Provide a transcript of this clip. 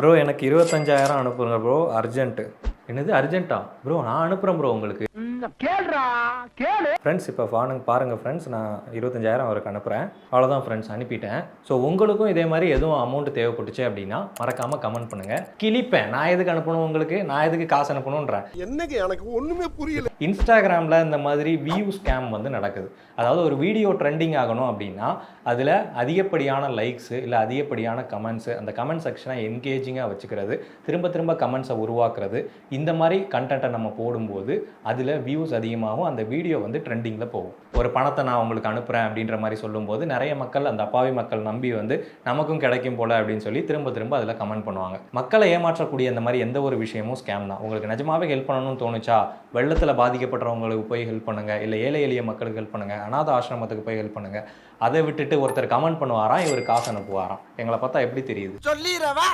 Bro எனக்கு 25,000 அனுப்புங்க bro, urgent. என்னது அர்ஜென்ட்டா? ப்ரோ நான் அனுப்புறேன் ப்ரோ உங்களுக்கு. கேளுடா கேளு. ஃப்ரெண்ட்ஸ் இப்போ பாருங்கள் ஃப்ரெண்ட்ஸ், நான் 25,000 அவருக்கு அனுப்புகிறேன். அவ்வளோதான் ஃப்ரெண்ட்ஸ், அனுப்பிட்டேன். ஸோ உங்களுக்கும் இதே மாதிரி எதுவும் அமௌண்ட் தேவைப்பட்டுச்சு அப்படின்னா மறக்காமல் கமெண்ட் பண்ணுங்கள். கிளிப்பேன். நான் எதுக்கு அனுப்பணும் உங்களுக்கு? நான் எதுக்கு காசு அனுப்பணுன்றேன்? என்னங்க எனக்கு ஒன்றுமே புரியல. இன்ஸ்டாகிராமில் இந்த மாதிரி வியூ ஸ்கேம் வந்து நடக்குது. அதாவது ஒரு வீடியோ ட்ரெண்டிங் ஆகணும் அப்படின்னா அதில் அதிகப்படியான லைக்ஸு இல்லை அதிகப்படியான கமெண்ட்ஸு, அந்த கமெண்ட் செக்ஷனை என்கேஜிங்காக வச்சுக்கிறது, திரும்ப திரும்ப கமெண்ட்ஸை உருவாக்குறது, இந்த மாதிரி கண்டென்ட்டை நம்ம போடும்போது அதில் வியூஸ் அதிகமாகும், அந்த வீடியோ வந்து ட்ரெண்டிங்கில் போகும். ஒரு பணத்தை நான் உங்களுக்கு அனுப்புகிறேன் அப்படின்ற மாதிரி சொல்லும்போது நிறைய மக்கள், அந்த அப்பாவி மக்கள் நம்பி வந்து நமக்கும் கிடைக்கும் போல அப்படின்னு சொல்லி திரும்ப திரும்ப அதில் கமெண்ட் பண்ணுவாங்க. மக்களை ஏமாற்றக்கூடிய அந்த மாதிரி எந்த ஒரு விஷயமும் ஸ்கேம் தான். உங்களுக்கு நிஜமாவே ஹெல்ப் பண்ணணும்னு தோணுச்சா, வெள்ளத்தில் பாதிக்கப்பட்டவங்களுக்கு போய் ஹெல்ப் பண்ணுங்கள், இல்லை ஏழை எளிய மக்களுக்கு ஹெல்ப் பண்ணுங்கள், அநாத ஆசிரமத்துக்கு போய் ஹெல்ப் பண்ணுங்கள். அதை விட்டுட்டு ஒருத்தர் கமெண்ட் பண்ணுவாராம், இவர் காசு அனுப்புவாராம். எங்களை பார்த்தா எப்படி தெரியுது? சொல்லிடுறவா.